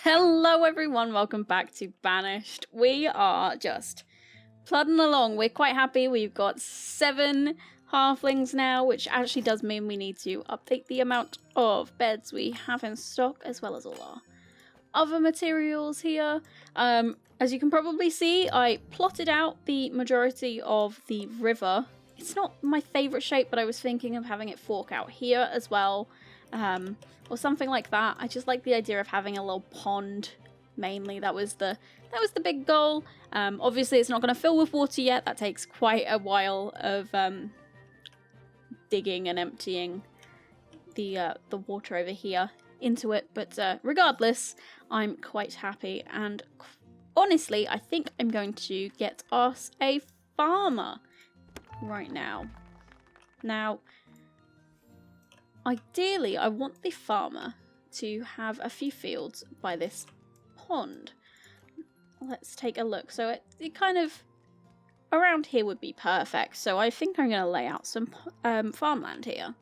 Hello everyone, welcome back to Banished. We are just plodding along. We're quite happy. We've got 7 halflings now, which actually does mean we need to update the amount of beds we have in stock, as well as all our other materials here. As you can probably see, I plotted out the majority of the river. It's not my favourite shape, but I was thinking of having it fork out here as well. Or something like that. I just like the idea of having a little pond, mainly. That was the big goal. Obviously, it's not going to fill with water yet. That takes quite a while of digging and emptying the water over here into it. But regardless, I'm quite happy. And honestly, I think I'm going to get us a farmer right now. Now, ideally, I want the farmer to have a few fields by this pond. Let's take a look. So it kind of around here would be perfect. So I think I'm going to lay out some farmland here.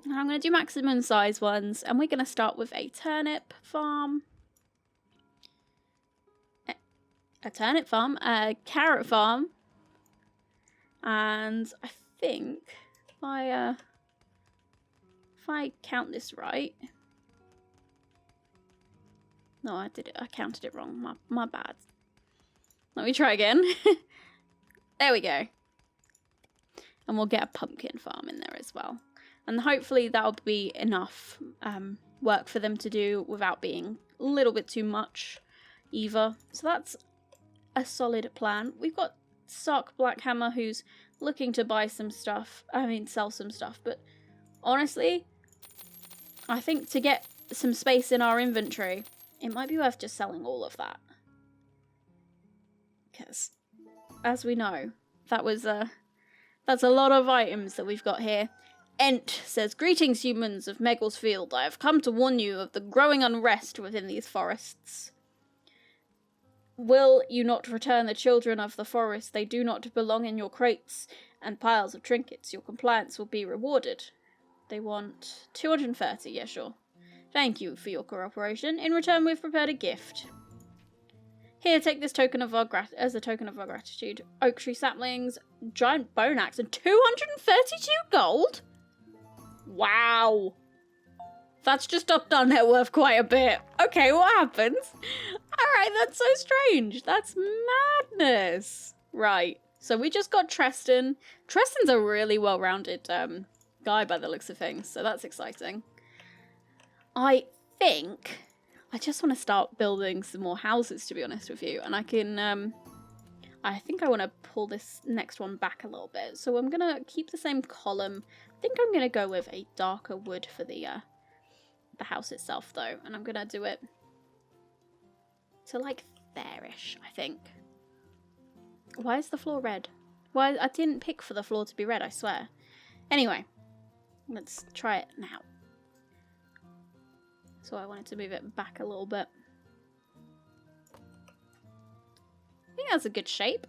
And I'm going to do maximum size ones. And we're going to start with a turnip farm. A turnip farm. A carrot farm. And I think if I count this right. No, I counted it wrong. My bad. Let me try again. There we go. And we'll get a pumpkin farm in there as well. And hopefully that'll be enough work for them to do without being a little bit too much either. So that's a solid plan. We've got Sark Blackhammer who's looking to buy some stuff. Sell some stuff. But honestly, I think to get some space in our inventory, it might be worth just selling all of that. Because, as we know, that's a lot of items that we've got here. Ent says, "Greetings, humans of Megglesfield. I have come to warn you of the growing unrest within these forests. Will you not return the children of the forest? They do not belong in your crates and piles of trinkets. Your compliance will be rewarded." They want 230, yeah, sure. Thank you for your cooperation. In return, we've prepared a gift. Here, take this token of as a token of our gratitude. Oak tree saplings, giant bone axe, and 232 gold? Wow. That's just upped our net worth quite a bit. Okay, what happens? Alright, that's so strange. That's madness. Right, so we just got Treston. Treston's a really well-rounded guy by the looks of things, so that's exciting. I think I just want to start building some more houses, to be honest with you, and I can I think I want to pull this next one back a little bit, so I'm gonna keep the same column. I think I'm gonna go with a darker wood for the house itself though, and I'm gonna do it to like there-ish, I think. Why is the floor red? Why I didn't pick for the floor to be red, I swear. Anyway, let's try it now. So I wanted to move it back a little bit. I think that's a good shape.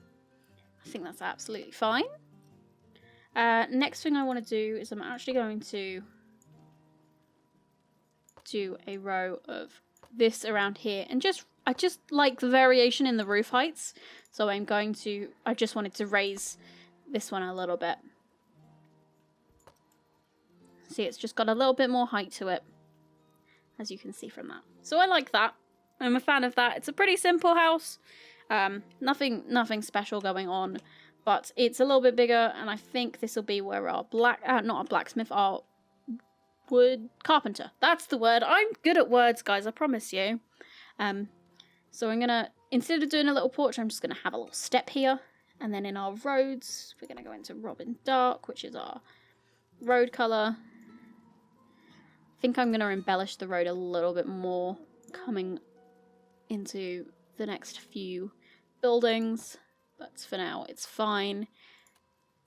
I think that's absolutely fine. Next thing I want to do is I'm actually going to do a row of this around here. And I just like the variation in the roof heights. So I just wanted to raise this one a little bit. See, it's just got a little bit more height to it, as you can see from that. So I like that. I'm a fan of that. It's a pretty simple house. Nothing special going on, but it's a little bit bigger, and I think this will be where our not our blacksmith, our wood carpenter. That's the word. I'm good at words, guys, I promise you. So I'm gonna, instead of doing a little porch, I'm just gonna have a little step here, and then in our roads, we're gonna go into Robin Dark, which is our road color. I think I'm going to embellish the road a little bit more coming into the next few buildings, but for now it's fine.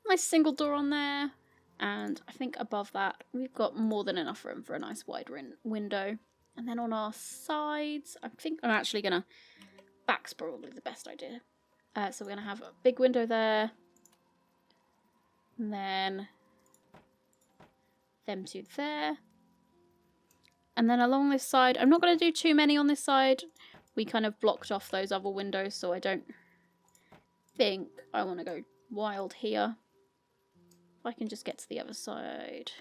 Nice single door on there, and I think above that we've got more than enough room for a nice wide window. And then on our sides, I think I'm actually going to, back's probably the best idea. So we're going to have a big window there, and then them two there. And then along this side, I'm not going to do too many on this side. We kind of blocked off those other windows, so I don't think I want to go wild here. If I can just get to the other side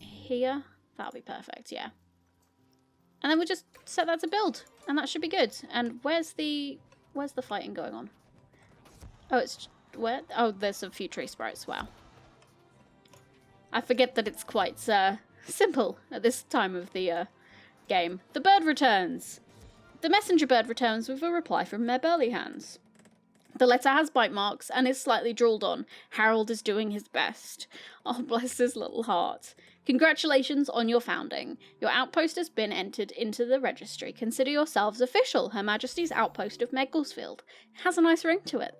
here, that'll be perfect, yeah. And then we'll just set that to build, and that should be good. And where's the fighting going on? Oh, it's where? Oh, there's a few tree sprites. Wow. I forget that it's quite simple at this time of the game. The bird returns. The messenger bird returns with a reply from Mayor Burleyhands. The letter has bite marks and is slightly drooled on. Harold is doing his best. Oh, bless his little heart. Congratulations on your founding. Your outpost has been entered into the registry. Consider yourselves official. Her Majesty's Outpost of Megglesfield. It has a nice ring to it.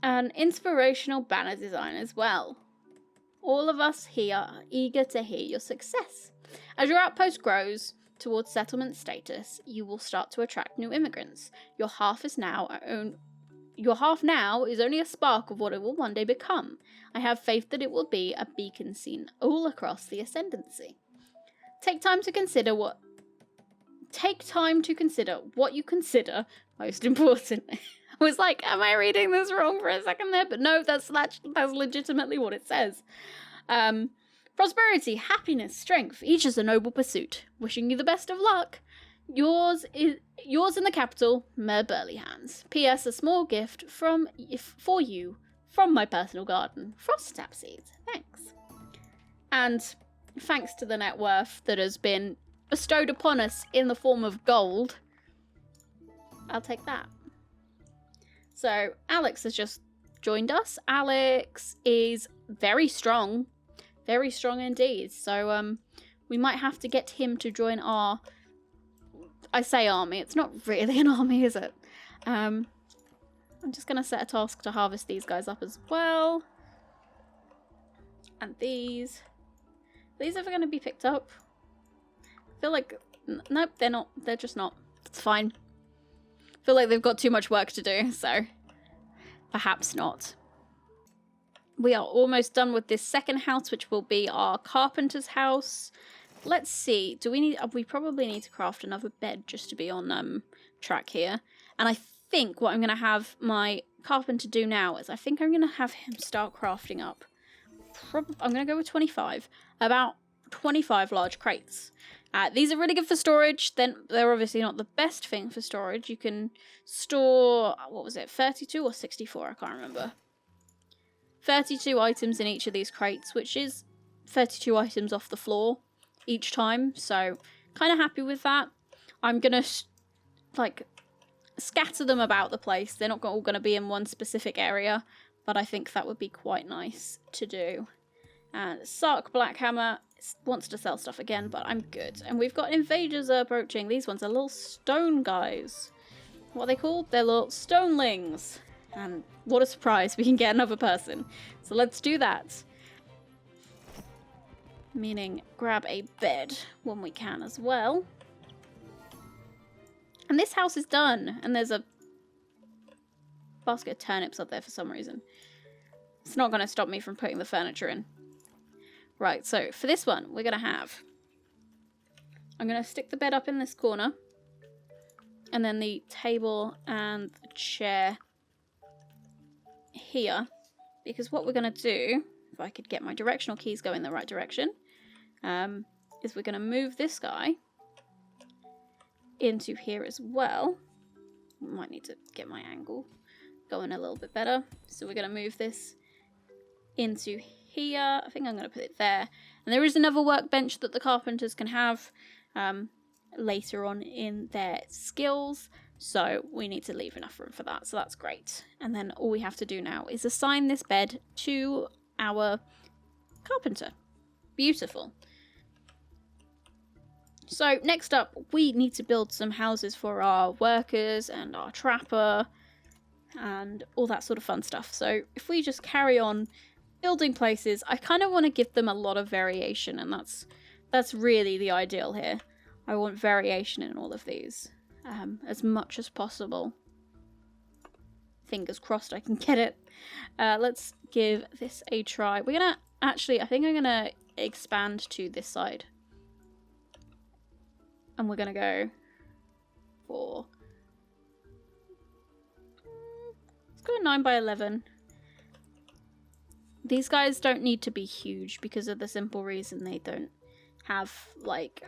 An inspirational banner design as well. All of us here are eager to hear your success. As your outpost grows towards settlement status, you will start to attract new immigrants. Your half now is only a spark of what it will one day become. I have faith that it will be a beacon seen all across the Ascendancy. Take time to consider what you consider most important. I was like, am I reading this wrong for a second there? But no, that's legitimately what it says. Prosperity, happiness, strength, each is a noble pursuit. Wishing you the best of luck. Yours in the capital, Mayor Burleyhands. P.S. A small gift for you from my personal garden. Frost tap seeds. Thanks. And thanks to the net worth that has been bestowed upon us in the form of gold, I'll take that. So Alex has just joined us. Alex is very strong indeed. So we might have to get him to join our, I say army, it's not really an army, is it? I'm just going to set a task to harvest these guys up as well. And these ever going to be picked up? I feel like, nope, they're not. They're just not. It's fine. I feel like they've got too much work to do, so perhaps not. We are almost done with this second house, which will be our carpenter's house. Let's see. We probably need to craft another bed just to be on track here. And I think what I'm going to have my carpenter do now is I think I'm going to have him start crafting up. I'm going to go with 25. About 25 large crates. These are really good for storage. They're obviously not the best thing for storage. You can store, what was it, 32 or 64? I can't remember. 32 items in each of these crates, which is 32 items off the floor each time. So kind of happy with that. I'm going to scatter them about the place. They're not all going to be in one specific area, but I think that would be quite nice to do. And Sark Blackhammer wants to sell stuff again, but I'm good. And we've got invaders approaching. These ones are little stone guys. What are they called? They're little stonelings. And what a surprise, we can get another person. So let's do that. Meaning grab a bed when we can as well. And this house is done. And there's a basket of turnips up there for some reason. It's not going to stop me from putting the furniture in. Right, so for this one, we're going to have... I'm going to stick the bed up in this corner. And then the table and the chair here. Because what we're going to do, if I could get my directional keys going the right direction, is we're going to move this guy into here as well. Might need to get my angle going a little bit better. So we're going to move this into here. I think I'm going to put it there. And there is another workbench that the carpenters can have later on in their skills. So we need to leave enough room for that. So that's great. And then all we have to do now is assign this bed to our carpenter. Beautiful. So next up, we need to build some houses for our workers and our trapper and all that sort of fun stuff. So if we just carry on building places, I kind of want to give them a lot of variation, and that's really the ideal here. I want variation in all of these as much as possible. Fingers crossed I can get it. Let's give this a try. We're gonna actually, I think I'm gonna expand to this side. And we're going to go for... let's go 9 by 11. These guys don't need to be huge because of the simple reason they don't have, like,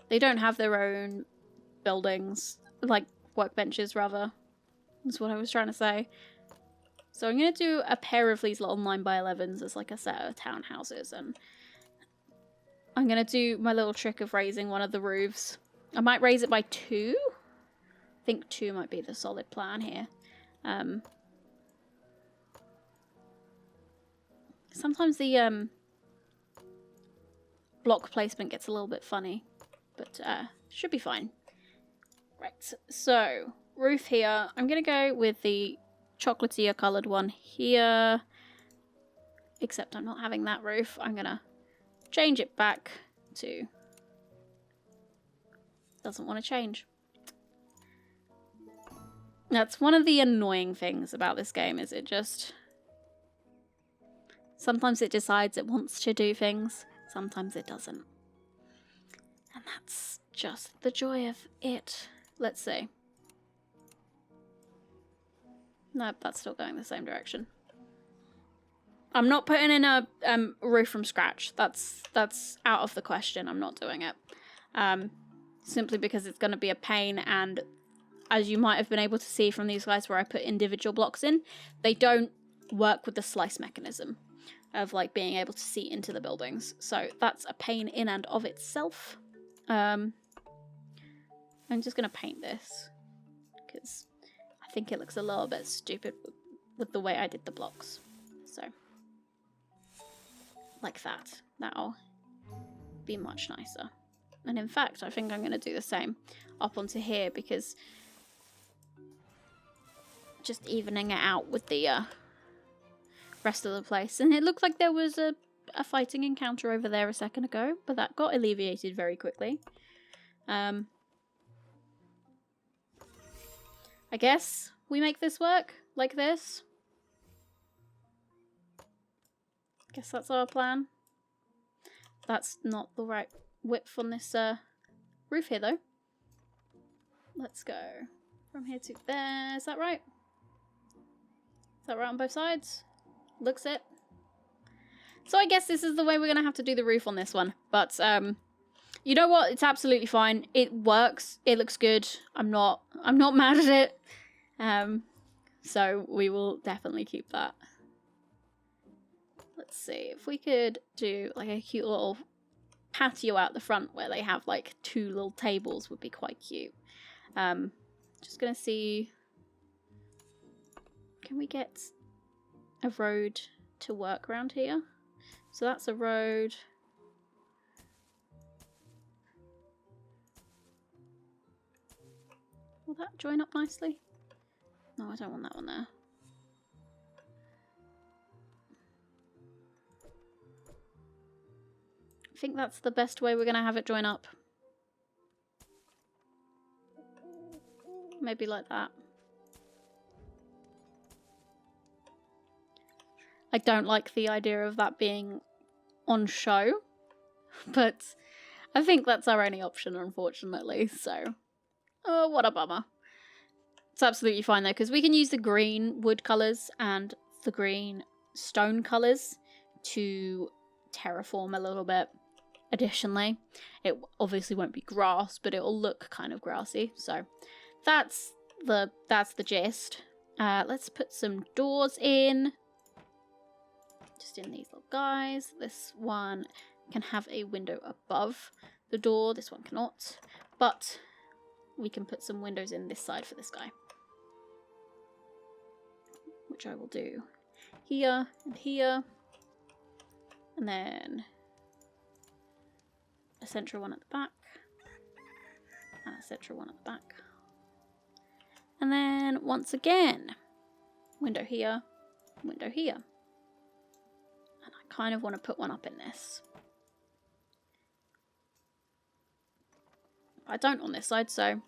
they don't have their own buildings, like workbenches rather. That's what I was trying to say. So I'm going to do a pair of these little 9 by 11s as like a set of townhouses, and I'm going to do my little trick of raising one of the roofs. I might raise it by 2. I think 2 might be the solid plan here. Sometimes the block placement gets a little bit funny, but should be fine. Right, so roof here. I'm going to go with the chocolatier coloured one here, except I'm not having that roof. I'm going to change it back to... doesn't want to change. That's one of the annoying things about this game, is it just... sometimes it decides it wants to do things, sometimes it doesn't. And that's just the joy of it. Let's see. Nope, that's still going the same direction. I'm not putting in a roof from scratch. That's out of the question. I'm not doing it. Simply because it's going to be a pain, and as you might have been able to see from these guys where I put individual blocks in, they don't work with the slice mechanism of like being able to see into the buildings. So that's a pain in and of itself. I'm just going to paint this because I think it looks a little bit stupid with the way I did the blocks. So, like that. That'll be much nicer. And in fact, I think I'm going to do the same up onto here, because just evening it out with the rest of the place. And it looked like there was a fighting encounter over there a second ago, but that got alleviated very quickly. I guess we make this work like this. Guess that's our plan. That's not the right width on this roof here, though. Let's go from here to there. Is that right? Is that right on both sides? Looks it. So I guess this is the way we're going to have to do the roof on this one. But, you know what? It's absolutely fine. It works. It looks good. I'm not mad at it. So we will definitely keep that. Let's see if we could do like a cute little patio out the front where they have like 2 little tables would be quite cute. Just gonna see, can we get a road to work around here? So that's a road. Will that join up nicely? No, I don't want that one there. I think that's the best way we're going to have it join up. Maybe like that. I don't like the idea of that being on show, but I think that's our only option, unfortunately, so... oh, what a bummer. It's absolutely fine, though, because we can use the green wood colours and the green stone colours to terraform a little bit. Additionally, it obviously won't be grass, but it will look kind of grassy. So that's the gist. Let's put some doors in. Just in these little guys. This one can have a window above the door. This one cannot. But we can put some windows in this side for this guy. Which I will do here and here. And then a central one at the back. And a central one at the back. And then once again, window here, window here. And I kind of want to put one up in this. I don't on this side, so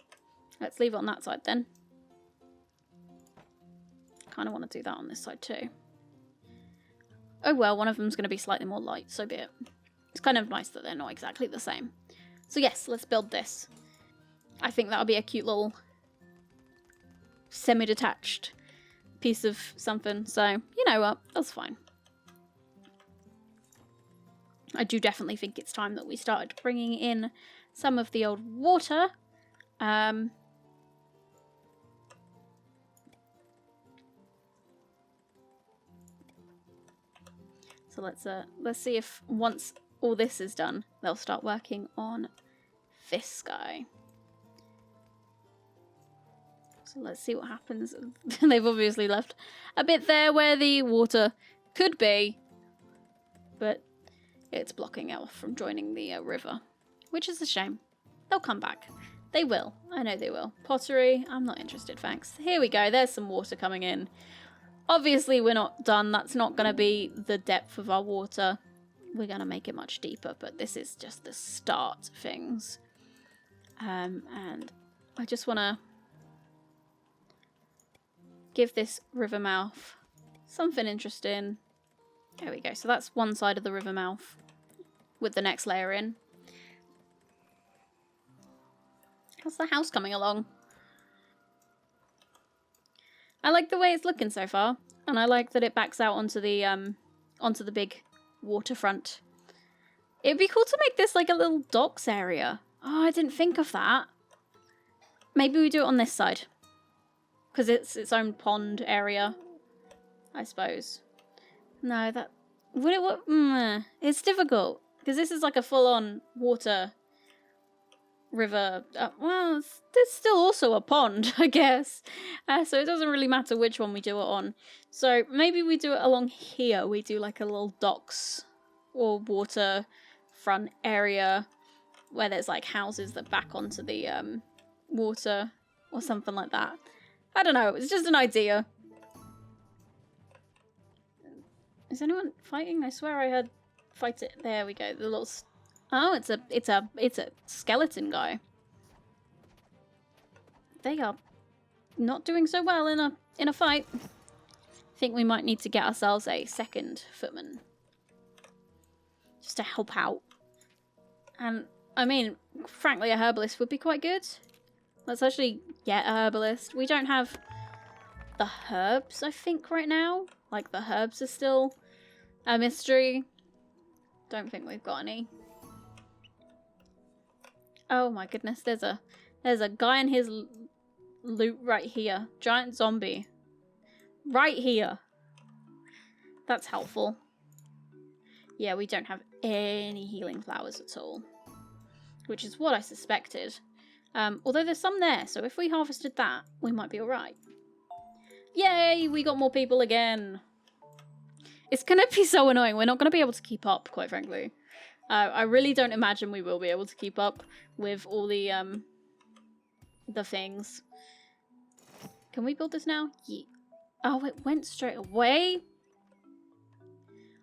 let's leave it on that side then. Kind of want to do that on this side too. Oh well, one of them's going to be slightly more light, so be it. It's kind of nice that they're not exactly the same. So yes, let's build this. I think that'll be a cute little semi-detached piece of something. So, you know what? That's fine. I do definitely think it's time that we started bringing in some of the old water. So let's see if once all this is done, they'll start working on this guy. So let's see what happens. They've obviously left a bit there where the water could be, but it's blocking it off from joining the river, which is a shame. They'll come back. They will. I know they will. Pottery, I'm not interested, thanks. Here we go. There's some water coming in. Obviously, we're not done. That's not going to be the depth of our water. We're going to make it much deeper, but this is just the start of things. And I just want to give this river mouth something interesting. There we go. So that's one side of the river mouth with the next layer in. How's the house coming along? I like the way it's looking so far, and I like that it backs out onto the big waterfront. It'd be cool to make this like a little docks area. Oh, I didn't think of that. Maybe we do it on this side, because it's its own pond area, I suppose. No, that would it? It's difficult because this is like a full-on water river. Well, there's still also a pond, I guess. So it doesn't really matter which one we do it on. So maybe we do it along here. We do like a little docks or water front area where there's like houses that back onto the water or something like that. I don't know. It's just an idea. Is anyone fighting? I swear I heard fight it. There we go. The little. Oh, it's a skeleton guy. They are not doing so well in a fight. I think we might need to get ourselves a second footman just to help out. And I mean, frankly, a herbalist would be quite good. Let's actually get a herbalist. We don't have the herbs, I think, right now. Like the herbs are still a mystery. Don't think we've got any. Oh my goodness, there's a guy in his loot right here. Giant zombie. Right here. That's helpful. Yeah, we don't have any healing flowers at all. Which is what I suspected. Although there's some there, so if we harvested that, we might be alright. Yay, we got more people again. It's gonna be so annoying. We're not gonna be able to keep up, quite frankly. I really don't imagine we will be able to keep up with all the things. Can we build this now? Yeah. Oh, it went straight away?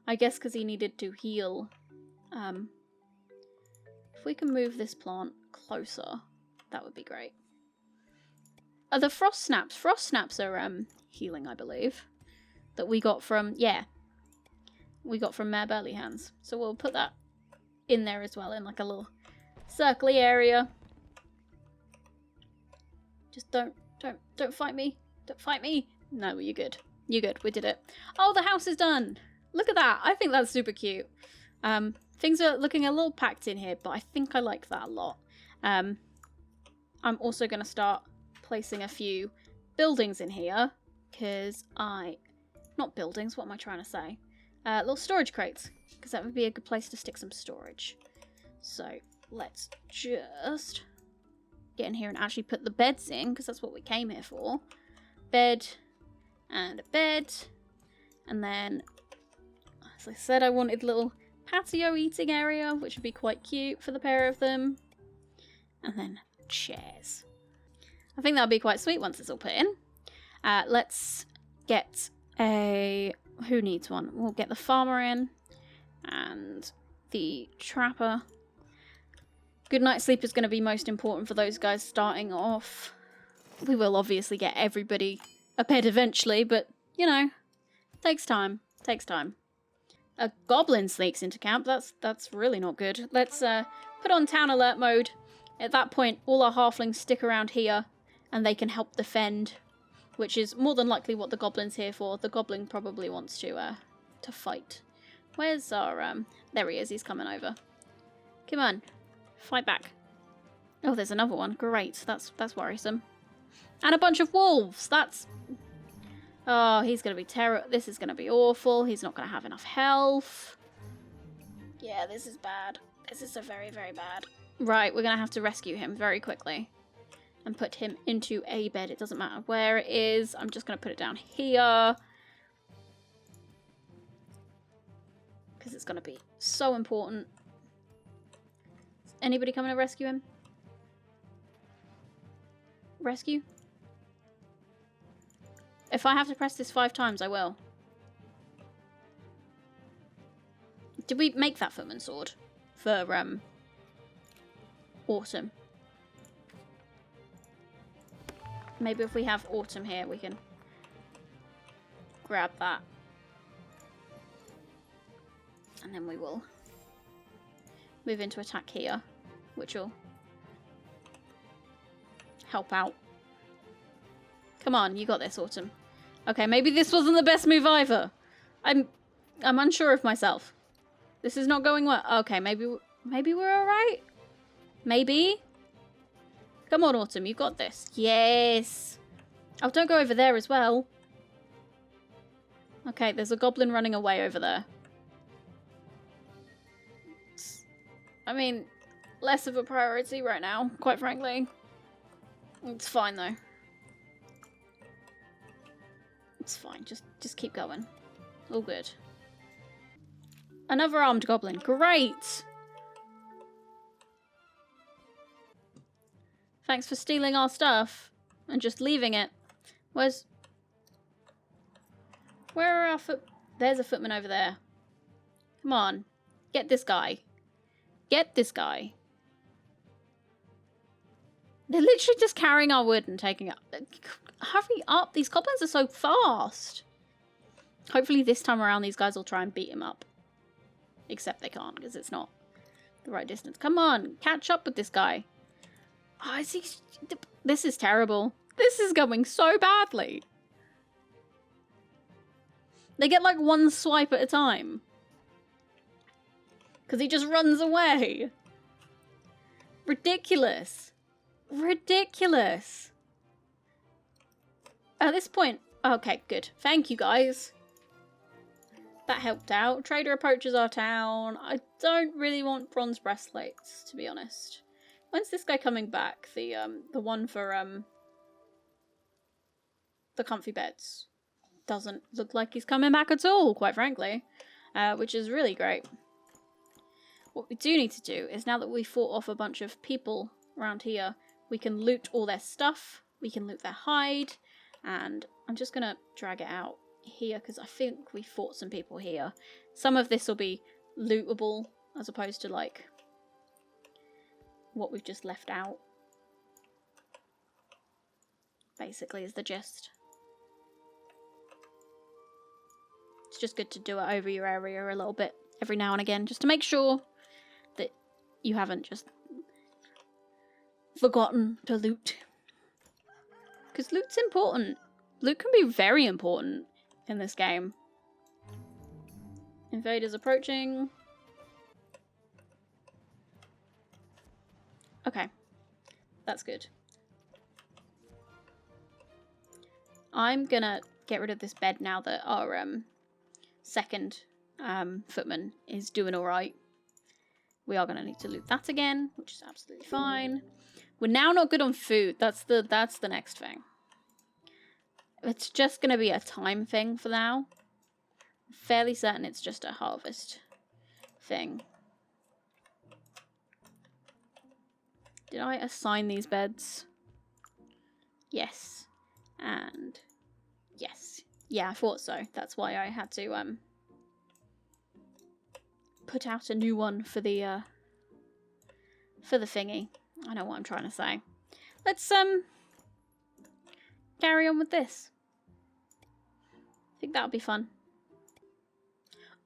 I guess because he needed to heal. If we can move this plant closer, that would be great. The frost snaps. Frost snaps are healing, I believe. That we got from, yeah. We got from Mare Burleyhands. So we'll put that in there as well, in like a little circly area. Just don't fight me. Don't fight me. No, you're good. You're good. We did it. Oh, the house is done. Look at that. I think that's super cute. Things are looking a little packed in here, but I think I like that a lot. I'm also going to start placing a few buildings in here, because not buildings, what am I trying to say? Little storage crates, because that would be a good place to stick some storage. So let's just get in here and actually put the beds in, because that's what we came here for. Bed and a bed, and then, as I said, I wanted a little patio eating area, which would be quite cute for the pair of them. And then chairs. I think that'll be quite sweet once it's all put in. Let's get a... Who needs one? We'll get the farmer in. And the trapper. Good night's sleep is going to be most important for those guys starting off. We will obviously get everybody a bed eventually, but, you know, takes time. Takes time. A goblin sneaks into camp. That's really not good. Let's put on town alert mode. At that point, all our halflings stick around here and they can help defend, which is more than likely what the goblin's here for. The goblin probably wants to fight. Where's our there he is. He's coming over. Come on. Fight back. Oh, there's another one. Great. That's worrisome. And a bunch of wolves. That's... Oh, he's going to be terrible. This is going to be awful. He's not going to have enough health. Yeah, this is bad. This is so very, very bad. Right, we're going to have to rescue him very quickly. And put him into a bed. It doesn't matter where it is. I'm just going to put it down here. Because it's going to be so important. Is anybody coming to rescue him? Rescue? If I have to press this 5 times, I will. Did we make that footman sword for Autumn? Maybe if we have Autumn here, we can grab that. And then we will move into attack here, which will help out. Come on, you got this, Autumn. Okay, maybe this wasn't the best move either. I'm unsure of myself. This is not going well. Okay, maybe we're all right. Maybe. Come on, Autumn, you got this. Yes. Oh, don't go over there as well. Okay, there's a goblin running away over there. I mean, less of a priority right now, quite frankly. It's fine though. It's fine. Just keep going. All good. Another armed goblin. Great! Thanks for stealing our stuff and just leaving it. Where are our There's a footman over there. Come on. Get this guy. Get this guy. They're literally just carrying our wood and taking it. Hurry up. These goblins are so fast. Hopefully this time around these guys will try and beat him up. Except they can't because it's not the right distance. Come on. Catch up with this guy. Oh, is he... This is terrible. This is going so badly. They get like one swipe at a time. Because he just runs away. Ridiculous. Ridiculous. At this point... Okay, good. Thank you, guys. That helped out. Trader approaches our town. I don't really want bronze breastplates, to be honest. When's this guy coming back? The one for, the comfy beds. Doesn't look like he's coming back at all, quite frankly. Which is really great. What we do need to do is, now that we fought off a bunch of people around here, we can loot all their stuff. We can loot their hide. And I'm just going to drag it out here because I think we fought some people here. Some of this will be lootable as opposed to like what we've just left out. Basically is the gist. It's just good to do it over your area a little bit every now and again just to make sure that you haven't just forgotten to loot. Because loot's important. Loot can be very important in this game. Invaders approaching. Okay. That's good. I'm gonna get rid of this bed now that our second footman is doing alright. We are gonna need to loot that again, which is absolutely fine. We're now not good on food. That's the next thing. It's just going to be a time thing for now. I'm fairly certain it's just a harvest thing. Did I assign these beds? Yes. And yes. Yeah, I thought so. That's why I had to put out a new one for the thingy. I know what I'm trying to say. Let's carry on with this. I think that'll be fun.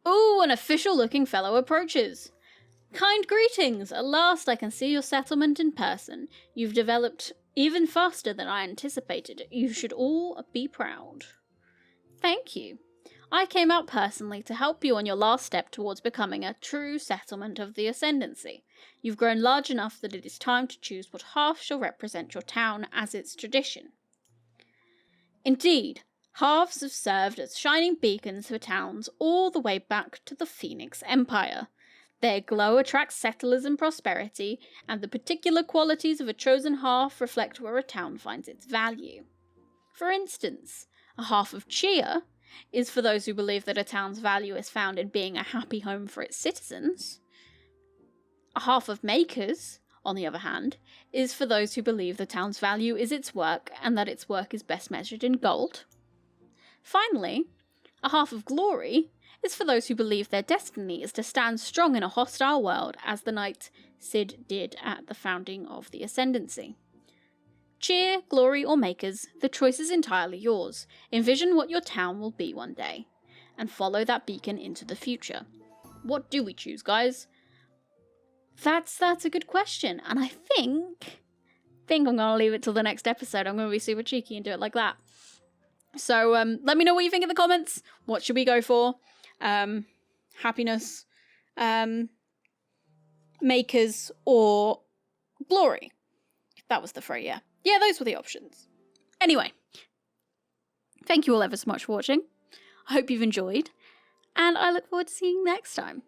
Ooh, an official-looking fellow approaches. Kind greetings! At last I can see your settlement in person. You've developed even faster than I anticipated. You should all be proud. Thank you. I came out personally to help you on your last step towards becoming a true settlement of the Ascendancy. You've grown large enough that it is time to choose what half shall represent your town as its tradition. Indeed, halves have served as shining beacons for towns all the way back to the Phoenix Empire. Their glow attracts settlers and prosperity, and the particular qualities of a chosen half reflect where a town finds its value. For instance, a half of cheer is for those who believe that a town's value is found in being a happy home for its citizens. A half of makers, on the other hand, is for those who believe the town's value is its work and that its work is best measured in gold. Finally, a half of glory is for those who believe their destiny is to stand strong in a hostile world, as the knight Cid did at the founding of the Ascendancy. Cheer, glory, or makers, the choice is entirely yours. Envision what your town will be one day, and follow that beacon into the future. What do we choose, guys? That's a good question, and I think I'm gonna leave it till the next episode. I'm gonna be super cheeky and do it like that. So let me know what you think in the comments. What should we go for? Happiness, makers, or glory? That was the phrase, yeah. Yeah, those were the options. Anyway, thank you all ever so much for watching. I hope you've enjoyed, and I look forward to seeing you next time.